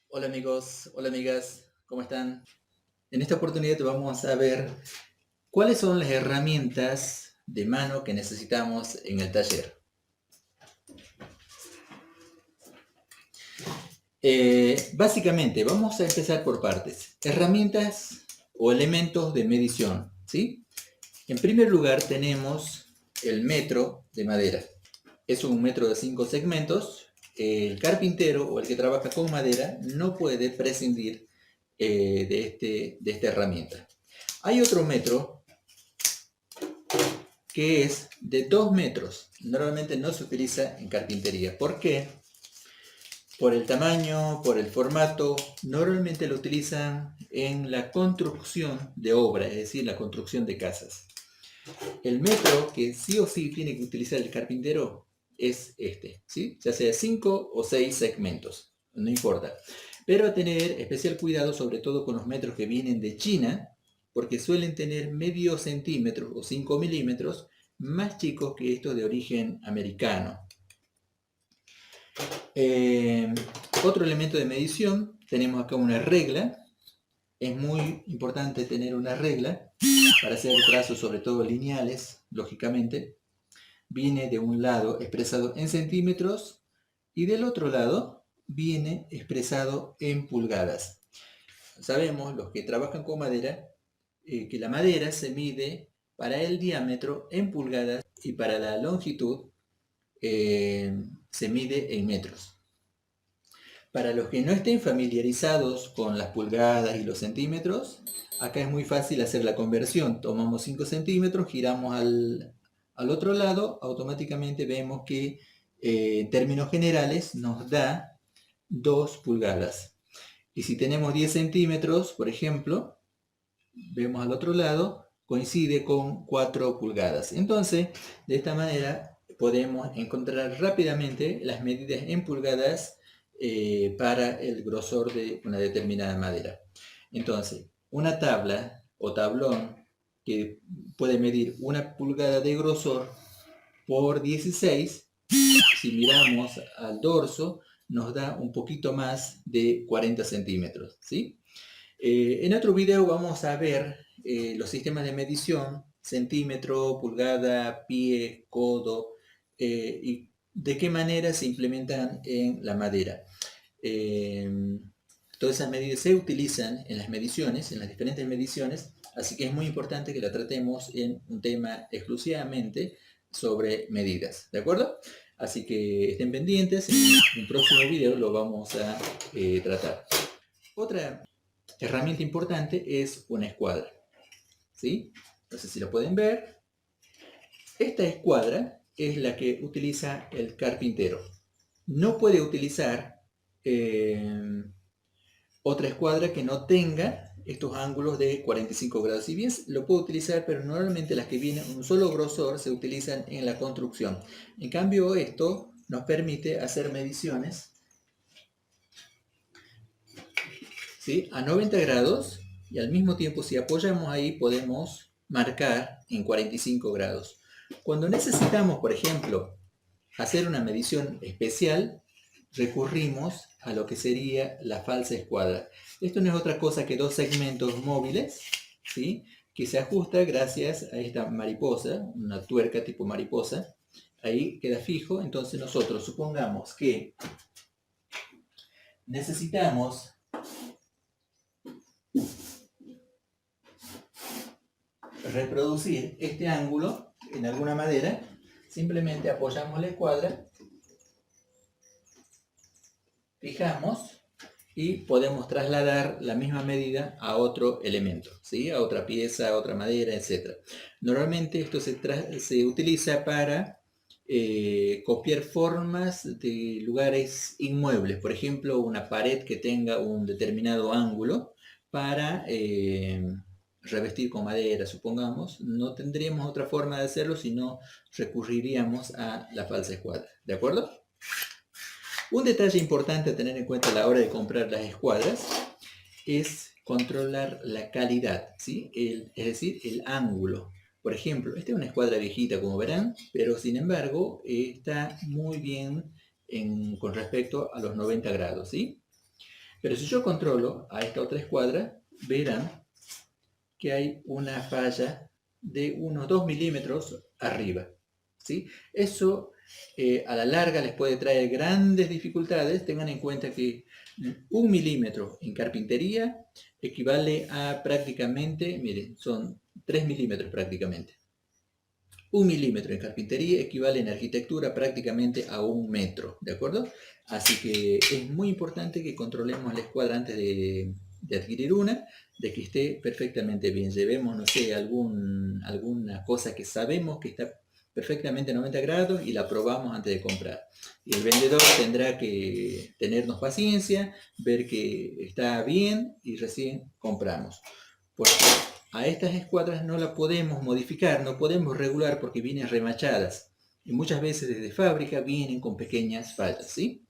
Hola amigos, hola amigas, ¿cómo están? En esta oportunidad vamos a ver cuáles son las herramientas de mano que necesitamos en el taller. Básicamente, vamos a empezar por partes. Herramientas o elementos de medición, ¿sí? En primer lugar tenemos el metro de madera. Es un metro de 5 segmentos. El carpintero o el que trabaja con madera no puede prescindir de esta herramienta. Hay otro metro que es de 2 metros. Normalmente no se utiliza en carpintería. ¿Por qué? Por el tamaño, por el formato. Normalmente lo utilizan en la construcción de obra, es decir, la construcción de casas. El metro que sí o sí tiene que utilizar el carpintero es este, ¿sí? Ya sea 5 o 6 segmentos, no importa. Pero tener especial cuidado sobre todo con los metros que vienen de China, porque suelen tener medio centímetro o 5 milímetros más chicos que estos de origen americano. Eh, Otro elemento de medición, tenemos acá una regla. Es muy importante tener una regla para hacer trazos, sobre todo lineales, lógicamente. Viene de un lado expresado en centímetros y del otro lado viene expresado en pulgadas. Sabemos, los que trabajan con madera, que la madera se mide para el diámetro en pulgadas y para la longitud se mide en metros. Para los que no estén familiarizados con las pulgadas y los centímetros, acá es muy fácil hacer la conversión. Tomamos 5 centímetros, giramos al otro lado, automáticamente vemos que en términos generales nos da 2 pulgadas. Y si tenemos 10 centímetros, por ejemplo, vemos al otro lado, coincide con 4 pulgadas. Entonces, de esta manera podemos encontrar rápidamente las medidas en pulgadas para el grosor de una determinada madera. Entonces, una tabla o tablón que puede medir 1 pulgada de grosor por 16, si miramos al dorso, nos da un poquito más de 40 centímetros, ¿sí? En otro video vamos a ver los sistemas de medición, centímetro, pulgada, pie, codo, y de qué manera se implementan en la madera. Eh, Todas esas medidas se utilizan en las mediciones, en las diferentes mediciones, así que es muy importante que la tratemos en un tema exclusivamente sobre medidas, ¿de acuerdo? Así que estén pendientes, en un próximo video lo vamos a tratar. Otra herramienta importante es una escuadra, ¿sí? No sé si lo pueden ver. Esta escuadra es la que utiliza el carpintero. No puede utilizar otra escuadra que no tenga estos ángulos de 45 grados. Si bien lo puedo utilizar, pero normalmente las que vienen un solo grosor se utilizan en la construcción. En cambio, esto nos permite hacer mediciones, ¿sí?, a 90 grados, y al mismo tiempo si apoyamos ahí podemos marcar en 45 grados. Cuando necesitamos, por ejemplo, hacer una medición especial, recurrimos a lo que sería la falsa escuadra. Esto no es otra cosa que dos segmentos móviles, ¿sí?, que se ajusta gracias a esta mariposa, una tuerca tipo mariposa. Ahí queda fijo. Entonces nosotros supongamos que necesitamos reproducir este ángulo en alguna madera. Simplemente apoyamos la escuadra, fijamos y podemos trasladar la misma medida a otro elemento, ¿sí?, a otra pieza, a otra madera, etc. Normalmente esto se utiliza para copiar formas de lugares inmuebles. Por ejemplo, una pared que tenga un determinado ángulo para revestir con madera, supongamos. No tendríamos otra forma de hacerlo, sino recurriríamos a la falsa escuadra. ¿De acuerdo? Un detalle importante a tener en cuenta a la hora de comprar las escuadras es controlar la calidad, ¿sí? Es decir, el ángulo. Por ejemplo, esta es una escuadra viejita, como verán, pero sin embargo está muy bien con respecto a los 90 grados, ¿sí? Pero si yo controlo a esta otra escuadra, verán que hay una falla de unos 2 milímetros arriba, ¿sí? Eso a la larga les puede traer grandes dificultades. Tengan en cuenta que 1 milímetro en carpintería equivale a prácticamente, miren, son 3 milímetros prácticamente. 1 milímetro en carpintería equivale en arquitectura prácticamente a 1 metro, ¿de acuerdo? Así que es muy importante que controlemos la escuadra antes de adquirir una, de que esté perfectamente bien. Llevemos, no sé, alguna cosa que sabemos que está perfectamente a 90 grados y la probamos antes de comprar. Y el vendedor tendrá que tenernos paciencia, ver que está bien y recién compramos. Porque a estas escuadras no la podemos modificar, no podemos regular porque vienen remachadas. Y muchas veces desde fábrica vienen con pequeñas fallas, ¿sí?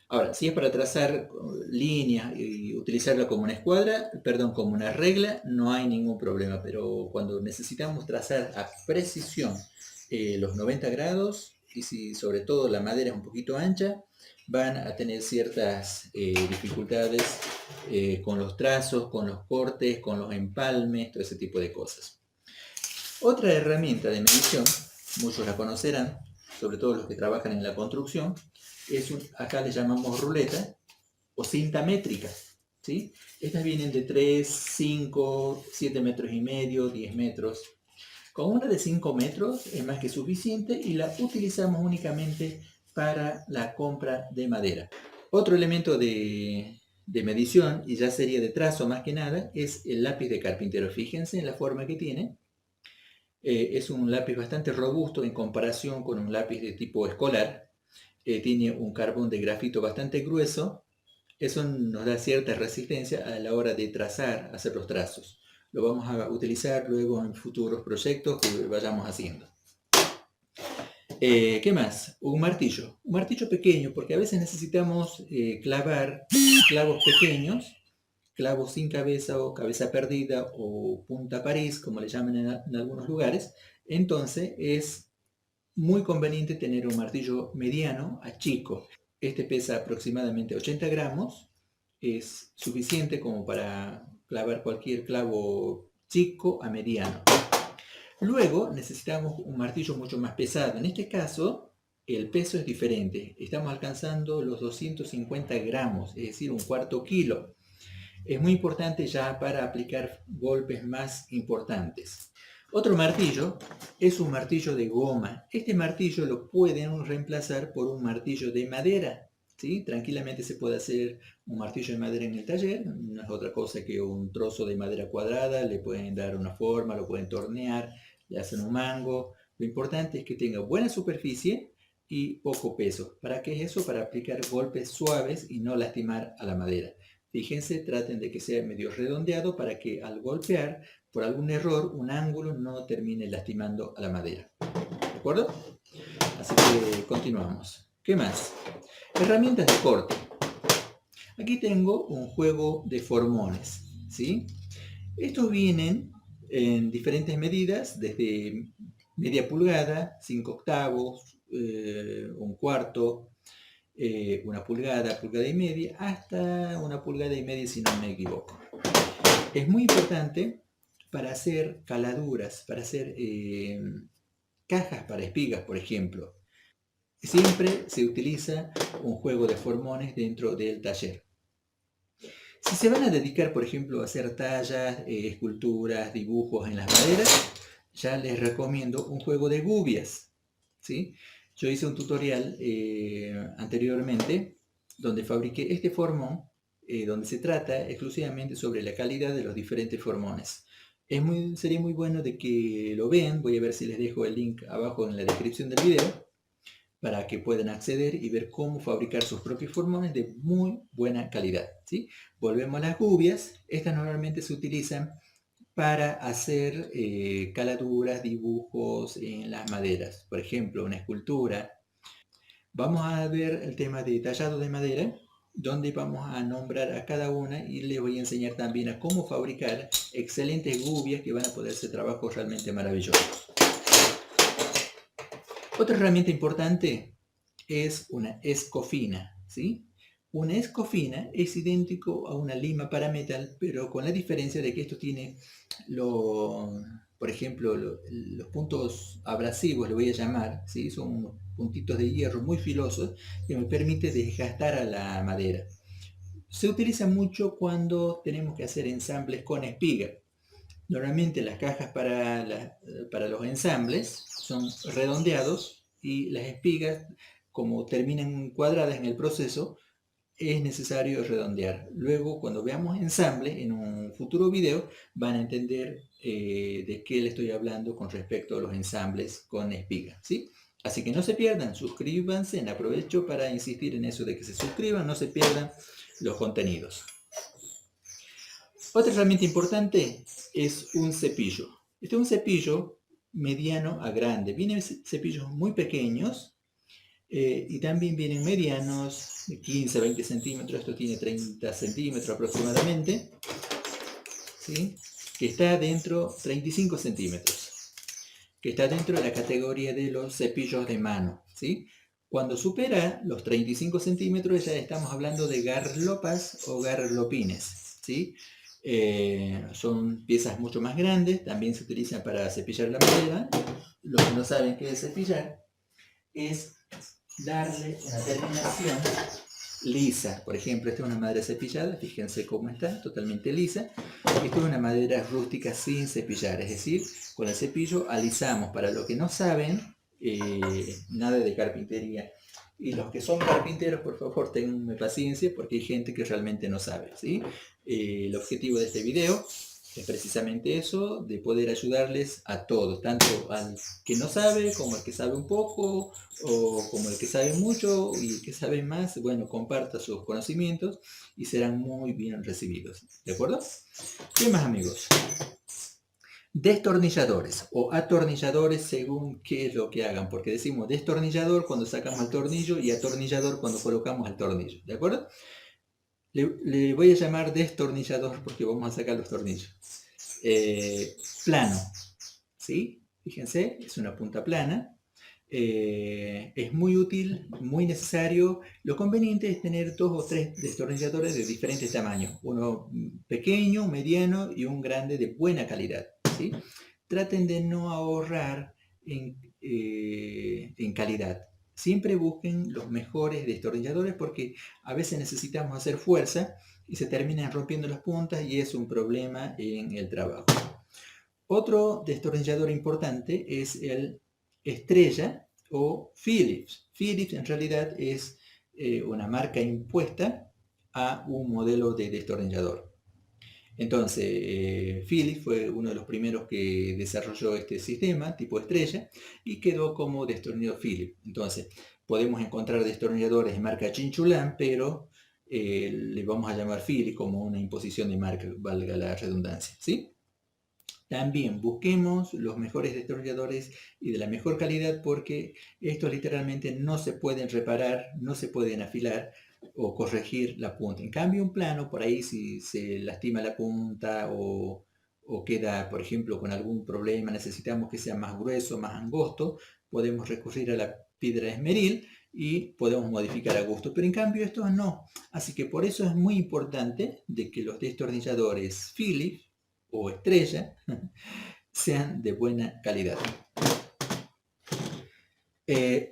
Ahora, si es para trazar líneas y utilizarla como una escuadra, perdón, como una regla, no hay ningún problema. Pero cuando necesitamos trazar a precisión los 90 grados, y si sobre todo la madera es un poquito ancha, van a tener ciertas dificultades con los trazos, con los cortes, con los empalmes, todo ese tipo de cosas. Otra herramienta de medición, muchos la conocerán, sobre todo los que trabajan en la construcción, acá le llamamos ruleta o cinta métrica, ¿sí? Estas vienen de 3, 5, 7 metros y medio, 10 metros. Con una de 5 metros es más que suficiente y la utilizamos únicamente para la compra de madera. Otro elemento de medición, y ya sería de trazo más que nada, es el lápiz de carpintero. Fíjense en la forma que tiene. Es un lápiz bastante robusto en comparación con un lápiz de tipo escolar. Tiene un carbón de grafito bastante grueso. Eso nos da cierta resistencia a la hora de trazar, hacer los trazos. Lo vamos a utilizar luego en futuros proyectos que vayamos haciendo. ¿Qué más? Un martillo pequeño, porque a veces necesitamos clavar clavos pequeños, clavos sin cabeza o cabeza perdida o punta París, como le llaman en algunos lugares. Entonces es muy conveniente tener un martillo mediano a chico. Este pesa aproximadamente 80 gramos, es suficiente como para clavar cualquier clavo chico a mediano. Luego necesitamos un martillo mucho más pesado. En este caso, el peso es diferente. Estamos alcanzando los 250 gramos, es decir, un cuarto kilo. Es muy importante ya para aplicar golpes más importantes. Otro martillo es un martillo de goma. Este martillo lo pueden reemplazar por un martillo de madera, ¿sí? Tranquilamente se puede hacer un martillo de madera en el taller. No es otra cosa que un trozo de madera cuadrada. Le pueden dar una forma, lo pueden tornear, le hacen un mango. Lo importante es que tenga buena superficie y poco peso. ¿Para qué es eso? Para aplicar golpes suaves y no lastimar a la madera. Fíjense, traten de que sea medio redondeado para que al golpear, por algún error, un ángulo no termine lastimando a la madera. ¿De acuerdo? Así que continuamos. ¿Qué más? Herramientas de corte. Aquí tengo un juego de formones, ¿sí? Estos vienen en diferentes medidas, desde media pulgada, 5 octavos, un cuarto, una pulgada, pulgada y media, hasta una pulgada y media si no me equivoco. Es muy importante para hacer caladuras, para hacer cajas para espigas, por ejemplo. Siempre se utiliza un juego de formones dentro del taller. Si se van a dedicar, por ejemplo, a hacer tallas, esculturas, dibujos en las maderas, ya les recomiendo un juego de gubias, ¿sí? Yo hice un tutorial anteriormente donde fabriqué este formón, donde se trata exclusivamente sobre la calidad de los diferentes formones. Sería muy bueno de que lo vean. Voy a ver si les dejo el link abajo en la descripción del video para que puedan acceder y ver cómo fabricar sus propios formones de muy buena calidad, ¿sí? Volvemos a las gubias. Estas normalmente se utilizan para hacer caladuras, dibujos en las maderas. Por ejemplo, una escultura. Vamos a ver el tema de tallado de madera, donde vamos a nombrar a cada una y les voy a enseñar también a cómo fabricar excelentes gubias que van a poder hacer trabajos realmente maravillosos. Otra herramienta importante es una escofina, ¿sí? Una escofina es idéntico a una lima para metal, pero con la diferencia de que esto tiene, por ejemplo, los puntos abrasivos, le voy a llamar, ¿sí? Son unos puntitos de hierro muy filosos que me permite desgastar a la madera. Se utiliza mucho cuando tenemos que hacer ensambles con espiga. Normalmente las cajas para los ensambles son redondeados y las espigas, como terminan cuadradas en el proceso, es necesario redondear. Luego, cuando veamos ensamble en un futuro video, van a entender de qué le estoy hablando con respecto a los ensambles con espiga, ¿sí? Así que no se pierdan, suscríbanse, aprovecho para insistir en eso de que se suscriban, no se pierdan los contenidos. Otra herramienta importante es un cepillo. Este es un cepillo mediano a grande. Vienen cepillos muy pequeños y también vienen medianos de 15 a 20 centímetros. Esto tiene 30 centímetros aproximadamente, ¿sí? Que está dentro, 35 centímetros, que está dentro de la categoría de los cepillos de mano, ¿sí? Cuando supera los 35 centímetros ya estamos hablando de garlopas o garlopines, ¿sí? Son piezas mucho más grandes, también se utilizan para cepillar la madera. Los que no saben qué es cepillar, es darle una terminación lisa. Por ejemplo, esta es una madera cepillada, fíjense cómo está, totalmente lisa. Esto es una madera rústica sin cepillar, es decir, con el cepillo alisamos. Para los que no saben nada de carpintería, y los que son carpinteros, por favor, tengan paciencia porque hay gente que realmente no sabe, ¿sí? El objetivo de este video es precisamente eso, de poder ayudarles a todos, tanto al que no sabe, como al que sabe un poco, o como el que sabe mucho y el que sabe más. Bueno, comparta sus conocimientos y serán muy bien recibidos, ¿de acuerdo? ¿Qué más, amigos? Destornilladores o atornilladores según qué es lo que hagan, porque decimos destornillador cuando sacamos el tornillo y atornillador cuando colocamos el tornillo, ¿de acuerdo? Le voy a llamar destornillador porque vamos a sacar los tornillos. Plano, ¿sí? Fíjense, es una punta plana. Es muy útil, muy necesario. Lo conveniente es tener 2 o 3 destornilladores de diferentes tamaños. Uno pequeño, mediano y un grande de buena calidad, ¿sí? Traten de no ahorrar en calidad. Siempre busquen los mejores destornilladores porque a veces necesitamos hacer fuerza y se terminan rompiendo las puntas y es un problema en el trabajo. Otro destornillador importante es el Estrella o Phillips. Phillips en realidad es una marca impuesta a un modelo de destornillador. Entonces, Philips fue uno de los primeros que desarrolló este sistema tipo estrella y quedó como destornillador Philips. Entonces, podemos encontrar destornilladores de marca Chinchulán, pero le vamos a llamar Philips como una imposición de marca, valga la redundancia, ¿sí? También busquemos los mejores destornilladores y de la mejor calidad porque estos literalmente no se pueden reparar, no se pueden afilar o corregir la punta. En cambio, un plano, por ahí si se lastima la punta o queda, por ejemplo, con algún problema, necesitamos que sea más grueso, más angosto, podemos recurrir a la piedra esmeril y podemos modificar a gusto. Pero en cambio estos no. Así que por eso es muy importante de que los destornilladores Phillips o Estrella sean de buena calidad.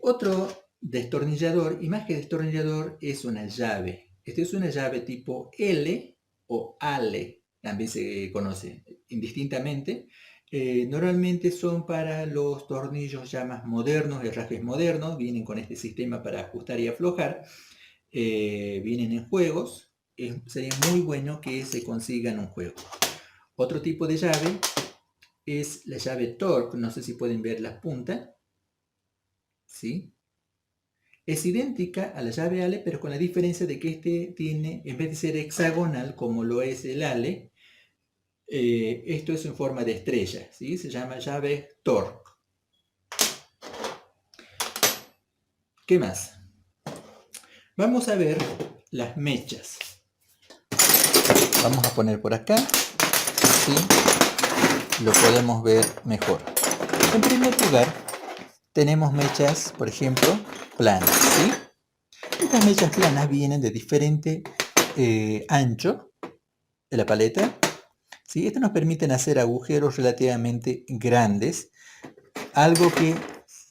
Otro destornillador, y más que destornillador, es una llave. Esta es una llave tipo L o ALE, también se conoce indistintamente. Normalmente son para los tornillos ya más modernos, herrajes modernos, vienen con este sistema para ajustar y aflojar. Vienen en juegos, sería muy bueno que se consigan un juego. Otro tipo de llave es la llave Torque, no sé si pueden ver las puntas, ¿sí? Es idéntica a la llave ALE, pero con la diferencia de que este tiene, en vez de ser hexagonal como lo es el ALE, esto es en forma de estrella, ¿sí? Se llama llave Torque. ¿Qué más? Vamos a ver las mechas. Vamos a poner por acá, ¿sí? Lo podemos ver mejor. En primer lugar, tenemos mechas, por ejemplo, planas, ¿sí? Estas mechas planas vienen de diferente ancho de la paleta, ¿sí? Estas nos permiten hacer agujeros relativamente grandes, algo que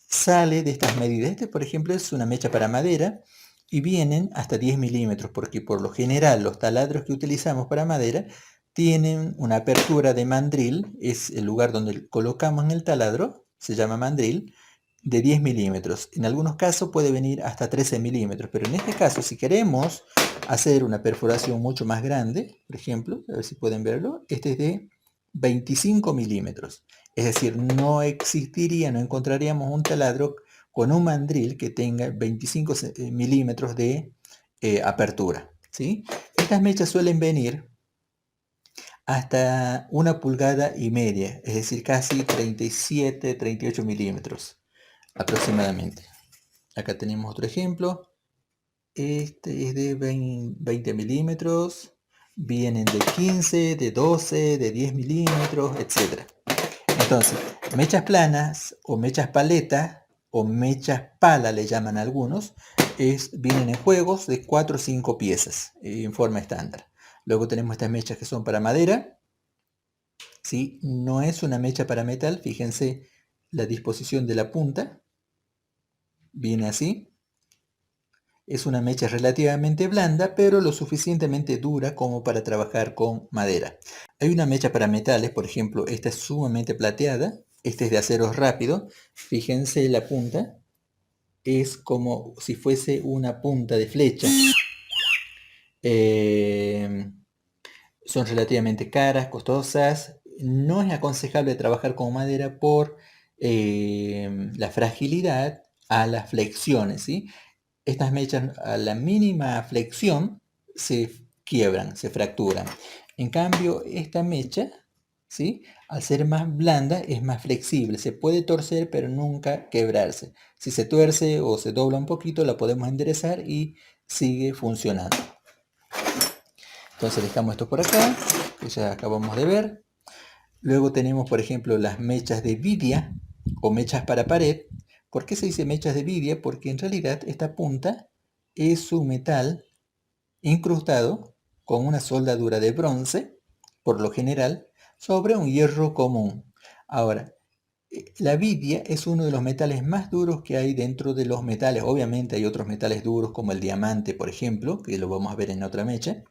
sale de estas medidas. Este, por ejemplo, es una mecha para madera y vienen hasta 10 milímetros, porque por lo general los taladros que utilizamos para madera tienen una apertura de mandril, es el lugar donde colocamos en el taladro, se llama mandril, de 10 milímetros. En algunos casos puede venir hasta 13 milímetros, pero en este caso, si queremos hacer una perforación mucho más grande, por ejemplo, a ver si pueden verlo, este es de 25 milímetros. Es decir, no existiría, no encontraríamos un taladro con un mandril que tenga 25 milímetros de apertura, ¿sí? Estas mechas suelen venir hasta 1,5 pulgadas, es decir, casi 37, 38 milímetros aproximadamente. Acá tenemos otro ejemplo. Este es de 20 milímetros. Vienen de 15, de 12, de 10 milímetros, etc. Entonces, mechas planas o mechas paleta o mechas pala le llaman algunos, vienen en juegos de 4 o 5 piezas en forma estándar. Luego tenemos estas mechas que son para madera, ¿sí? No es una mecha para metal, fíjense la disposición de la punta, viene así. Es una mecha relativamente blanda, pero lo suficientemente dura como para trabajar con madera. Hay una mecha para metales, por ejemplo, esta es sumamente plateada, esta es de acero rápido. Fíjense la punta, es como si fuese una punta de flecha. Son relativamente caras, costosas. No es aconsejable trabajar con madera por la fragilidad a las flexiones, ¿sí? Estas mechas a la mínima flexión se quiebran, se fracturan. En cambio, esta mecha, ¿sí? Al ser más blanda, es más flexible. Se puede torcer, pero nunca quebrarse. Si se tuerce o se dobla un poquito, la podemos enderezar y sigue funcionando. Entonces dejamos esto por acá, que ya acabamos de ver. Luego tenemos, por ejemplo, las mechas de vidia o mechas para pared. ¿Por qué se dice mechas de vidia? Porque en realidad esta punta es un metal incrustado con una soldadura de bronce, por lo general, sobre un hierro común. Ahora, la vidia es uno de los metales más duros que hay dentro de los metales. Obviamente hay otros metales duros como el diamante, por ejemplo, que lo vamos a ver en otra mecha.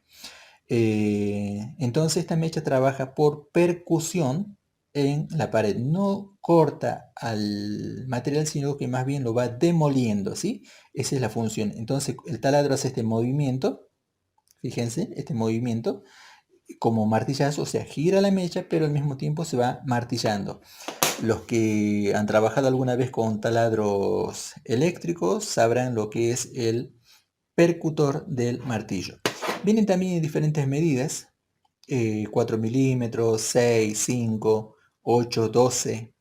Entonces esta mecha trabaja por percusión en la pared, no corta al material, sino que más bien lo va demoliendo, ¿sí? Esa es la función. Entonces el taladro hace este movimiento, fíjense, este movimiento como martillazo, o sea, gira la mecha, pero al mismo tiempo se va martillando. Los que han trabajado alguna vez con taladros eléctricos sabrán lo que es el percutor del martillo. Vienen también en diferentes medidas, 4 milímetros, 6, 5, 8, 12,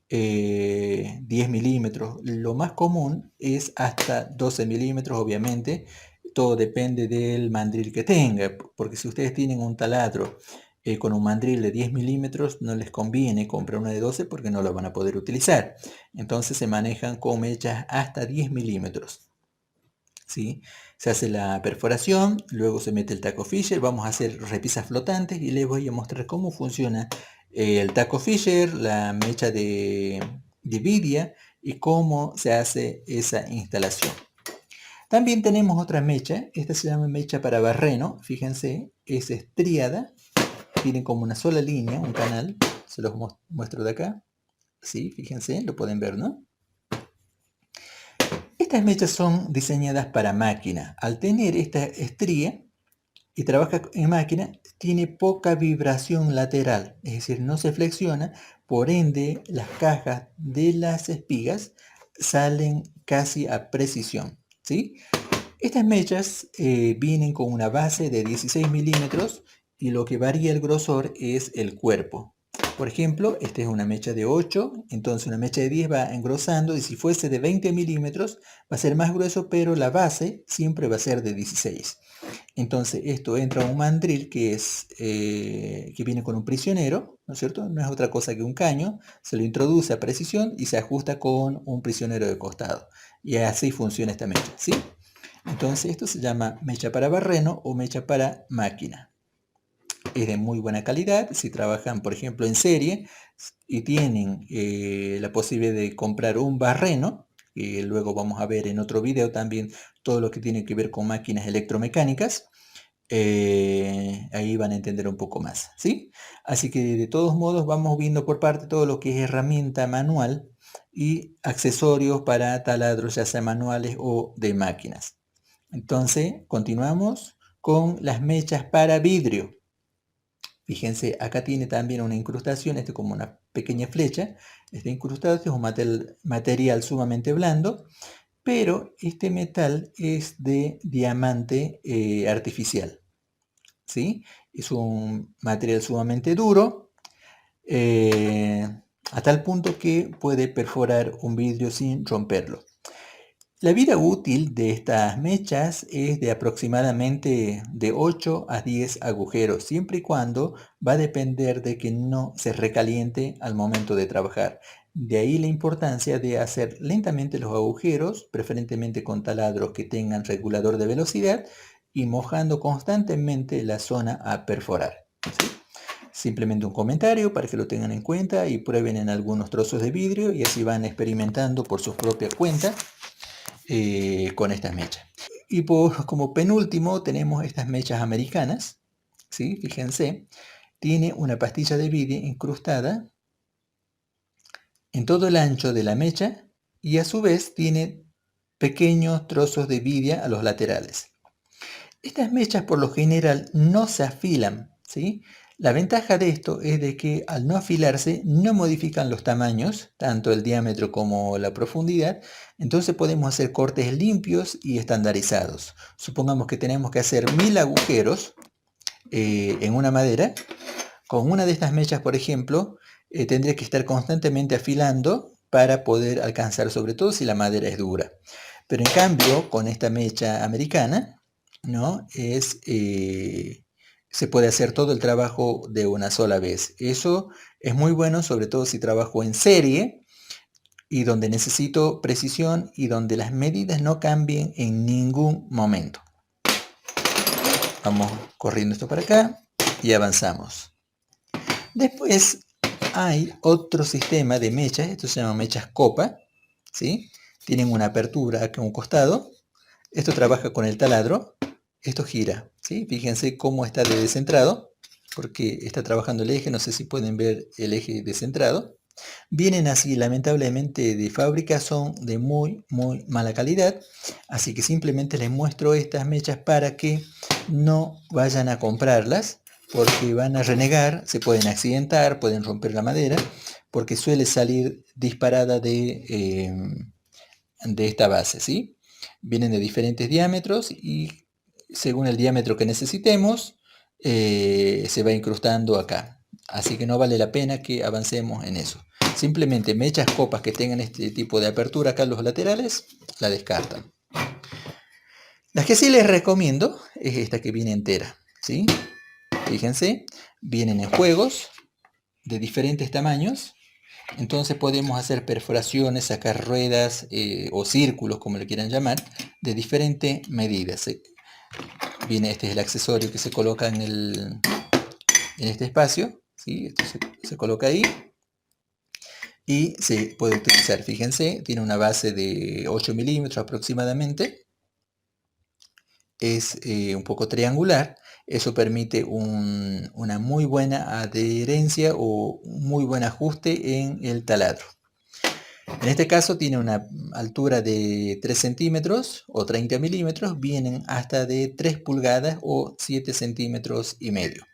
10 milímetros. Lo más común es hasta 12 milímetros, obviamente. Todo depende del mandril que tenga, porque si ustedes tienen un taladro con un mandril de 10 milímetros, no les conviene comprar una de 12 porque no la van a poder utilizar. Entonces se manejan con mechas hasta 10 milímetros. ¿Sí? Se hace la perforación, luego se mete el taco Fisher, vamos a hacer repisas flotantes y les voy a mostrar cómo funciona el taco Fisher, la mecha de vidia y cómo se hace esa instalación. También tenemos otra mecha, esta se llama mecha para barreno, fíjense, es estriada, tiene como una sola línea, un canal, se los muestro de acá, ¿sí? Fíjense, lo pueden ver, ¿no? Estas mechas son diseñadas para máquina. Al tener esta estría y trabaja en máquina, tiene poca vibración lateral, es decir, no se flexiona, por ende las cajas de las espigas salen casi a precisión, ¿sí? Estas mechas vienen con una base de 16 milímetros y lo que varía el grosor es el cuerpo. Por ejemplo, esta es una mecha de 8, entonces una mecha de 10 va engrosando y si fuese de 20 milímetros va a ser más grueso, pero la base siempre va a ser de 16. Entonces esto entra a un mandril que viene con un prisionero, ¿no es cierto? No es otra cosa que un caño, se lo introduce a precisión y se ajusta con un prisionero de costado. Y así funciona esta mecha, ¿sí? Entonces esto se llama mecha para barreno o mecha para máquina. Es de muy buena calidad. Si trabajan, por ejemplo, en serie y tienen la posibilidad de comprar un barreno, que luego vamos a ver en otro video también todo lo que tiene que ver con máquinas electromecánicas, ahí van a entender un poco más, ¿sí? Así que de todos modos vamos viendo por parte todo lo que es herramienta manual y accesorios para taladros, ya sea manuales o de máquinas. Entonces continuamos con las mechas para vidrio. Fíjense, acá tiene también una incrustación, esto es como una pequeña flecha. Este incrustado es un material sumamente blando, pero este metal es de diamante artificial, ¿sí? Es un material sumamente duro, eh, a tal punto que puede perforar un vidrio sin romperlo. La vida útil de estas mechas es de aproximadamente de 8 a 10 agujeros, siempre y cuando va a depender de que no se recaliente al momento de trabajar. De ahí la importancia de hacer lentamente los agujeros, preferentemente con taladros que tengan regulador de velocidad y mojando constantemente la zona a perforar, ¿sí? Simplemente un comentario para que lo tengan en cuenta y prueben en algunos trozos de vidrio y así van experimentando por su propia cuenta con estas mechas. Y como penúltimo tenemos estas mechas americanas, ¿sí? Fíjense, tiene una pastilla de vidrio incrustada en todo el ancho de la mecha y a su vez tiene pequeños trozos de vidia a los laterales. Estas mechas por lo general no se afilan, ¿sí? La ventaja de esto es de que al no afilarse no modifican los tamaños, tanto el diámetro como la profundidad, entonces podemos hacer cortes limpios y estandarizados. Supongamos que tenemos que hacer 1000 agujeros en una madera. Con una de estas mechas, por ejemplo, tendría que estar constantemente afilando para poder alcanzar, sobre todo si la madera es dura. Pero en cambio, con esta mecha americana, ¿no? Se puede hacer todo el trabajo de una sola vez. Eso es muy bueno, sobre todo si trabajo en serie y donde necesito precisión y donde las medidas no cambien en ningún momento. Vamos corriendo esto para acá y avanzamos. Después hay otro sistema de mechas, esto se llama mechas copa, ¿sí? Tienen una apertura acá a un costado. Esto trabaja con el taladro, esto gira, ¿sí? Fíjense cómo está de descentrado, porque está trabajando el eje, no sé si pueden ver el eje descentrado. Vienen así, lamentablemente de fábrica, son de muy mala calidad, así que simplemente les muestro estas mechas para que no vayan a comprarlas, porque van a renegar, se pueden accidentar, pueden romper la madera, porque suele salir disparada de esta base, ¿sí? Vienen de diferentes diámetros y según el diámetro que necesitemos, se va incrustando acá. Así que no vale la pena que avancemos en eso. Simplemente mechas copas que tengan este tipo de apertura acá en los laterales, la descartan. Las que sí les recomiendo es esta que viene entera, ¿sí? Fíjense, vienen en juegos de diferentes tamaños. Entonces podemos hacer perforaciones, sacar ruedas o círculos, como le quieran llamar, de diferentes medidas. Viene, este es el accesorio que se coloca en este espacio, ¿sí? Esto se coloca ahí y se puede utilizar. Fíjense, tiene una base de 8 milímetros aproximadamente. Es un poco triangular. Eso permite una muy buena adherencia o un muy buen ajuste en el taladro. En este caso tiene una altura de 3 centímetros o 30 milímetros, vienen hasta de 3 pulgadas o 7 centímetros y medio.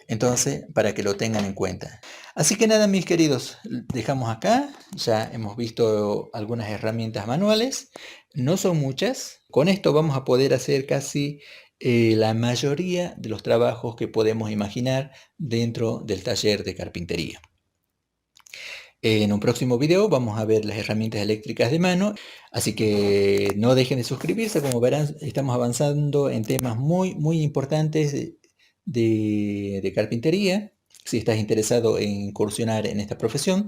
Entonces, para que lo tengan en cuenta. Así que nada, mis queridos, dejamos acá. Ya hemos visto algunas herramientas manuales. No son muchas. Con esto vamos a poder hacer casi la mayoría de los trabajos que podemos imaginar dentro del taller de carpintería. En un próximo video vamos a ver las herramientas eléctricas de mano, así que no dejen de suscribirse. Como verán, estamos avanzando en temas muy importantes de carpintería. Si estás interesado en incursionar en esta profesión,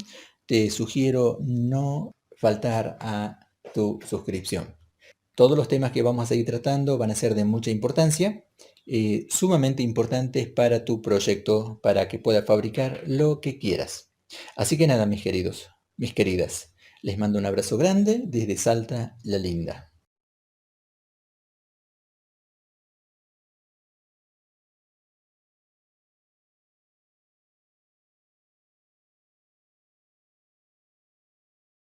te sugiero no faltar a tu suscripción. Todos los temas que vamos a seguir tratando van a ser de mucha importancia, sumamente importantes para tu proyecto, para que puedas fabricar lo que quieras. Así que nada, mis queridos, mis queridas, les mando un abrazo grande desde Salta, la Linda.